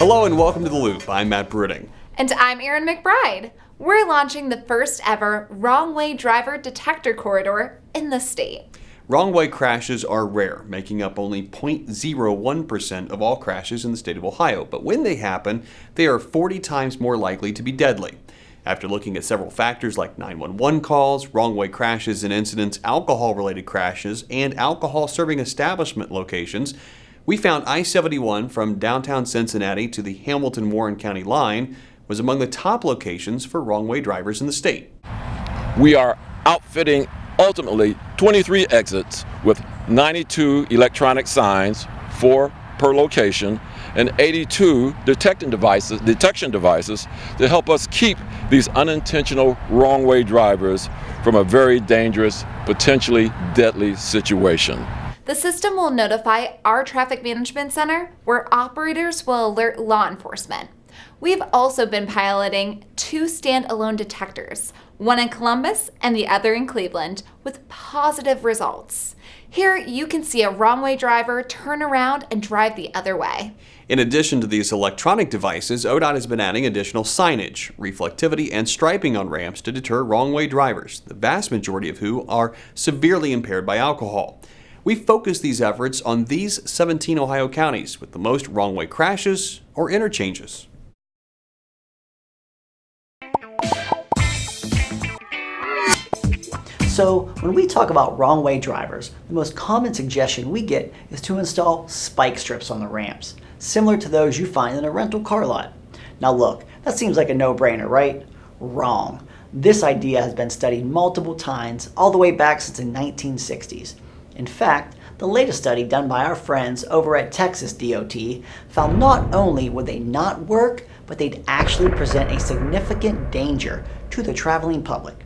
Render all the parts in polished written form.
Hello and welcome to The Loop. I'm Matt Brudding. And I'm Erin McBride. We're launching the first ever wrong way driver detector corridor in the state. Wrong way crashes are rare, making up only 0.01% of all crashes in the state of Ohio. But when they happen, they are 40 times more likely to be deadly. After looking at several factors like 911 calls, wrong way crashes and incidents, alcohol-related crashes, and alcohol-serving establishment locations, we found I-71 from downtown Cincinnati to the Hamilton-Warren County line was among the top locations for wrong-way drivers in the state. We are outfitting ultimately 23 exits with 92 electronic signs, 4 per location, and 82 detection devices to help us keep these unintentional wrong-way drivers from a very dangerous, potentially deadly situation. The system will notify our traffic management center, where operators will alert law enforcement. We've also been piloting 2 standalone detectors, one in Columbus and the other in Cleveland, with positive results. Here you can see a wrong-way driver turn around and drive the other way. In addition to these electronic devices, ODOT has been adding additional signage, reflectivity, and striping on ramps to deter wrong-way drivers, the vast majority of who are severely impaired by alcohol. We focus these efforts on these 17 Ohio counties with the most wrong-way crashes or interchanges. So when we talk about wrong-way drivers, the most common suggestion we get is to install spike strips on the ramps, similar to those you find in a rental car lot. Now look, that seems like a no-brainer, right? Wrong. This idea has been studied multiple times, all the way back since the 1960s. In fact, the latest study done by our friends over at Texas DOT found not only would they not work, but they'd actually present a significant danger to the traveling public.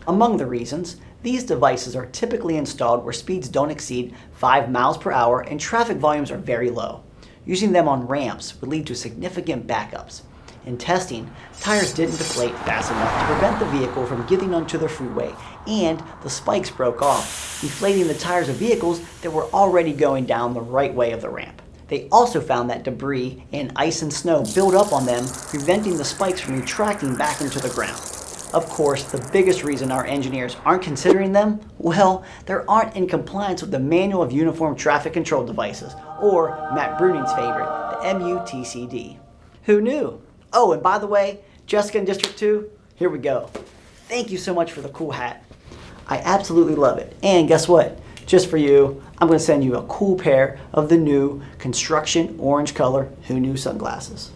Among the reasons, these devices are typically installed where speeds don't exceed 5 miles per hour and traffic volumes are very low. Using them on ramps would lead to significant backups. In testing, tires didn't deflate fast enough to prevent the vehicle from getting onto the freeway, and the spikes broke off, deflating the tires of vehicles that were already going down the right way of the ramp. They also found that debris and ice and snow built up on them, preventing the spikes from retracting back into the ground. Of course, the biggest reason our engineers aren't considering them, well, they aren't in compliance with the Manual of Uniform Traffic Control Devices, or Matt Brunning's favorite, the MUTCD. Who knew? Oh, and by the way, Jessica in District 2, here we go. Thank you so much for the cool hat. I absolutely love it. And guess what? Just for you, I'm going to send you a cool pair of the new construction orange color Who Knew sunglasses.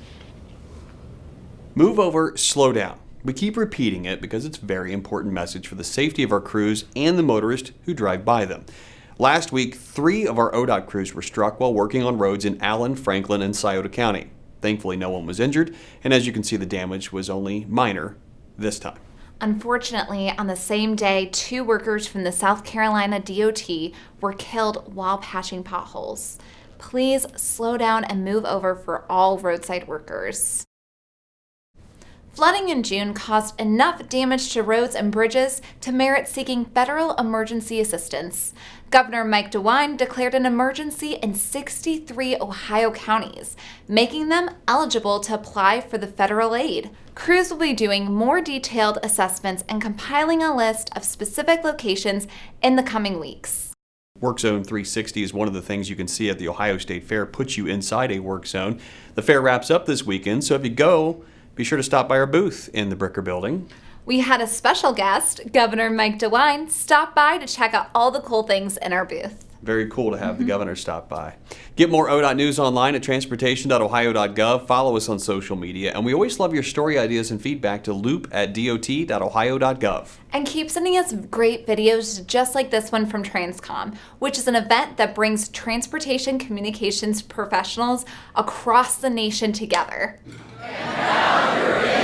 Move over, slow down. We keep repeating it because it's a very important message for the safety of our crews and the motorists who drive by them. Last week, 3 of our ODOT crews were struck while working on roads in Allen, Franklin, and Scioto County. Thankfully, no one was injured, and as you can see, the damage was only minor this time. Unfortunately, on the same day, 2 workers from the South Carolina DOT were killed while patching potholes. Please slow down and move over for all roadside workers. Flooding in June caused enough damage to roads and bridges to merit seeking federal emergency assistance. Governor Mike DeWine declared an emergency in 63 Ohio counties, making them eligible to apply for the federal aid. Crews will be doing more detailed assessments and compiling a list of specific locations in the coming weeks. Work Zone 360 is one of the things you can see at the Ohio State Fair, puts you inside a work zone. The fair wraps up this weekend, so if you go, be sure to stop by our booth in the Bricker Building. We had a special guest, Governor Mike DeWine, stop by to check out all the cool things in our booth. Very cool to have the governor stop by. Get more ODOT news online at transportation.ohio.gov. Follow us on social media, and we always love your story ideas and feedback to loop@dot.ohio.gov. And keep sending us great videos just like this one from Transcom, which is an event that brings transportation communications professionals across the nation together. And now you're in.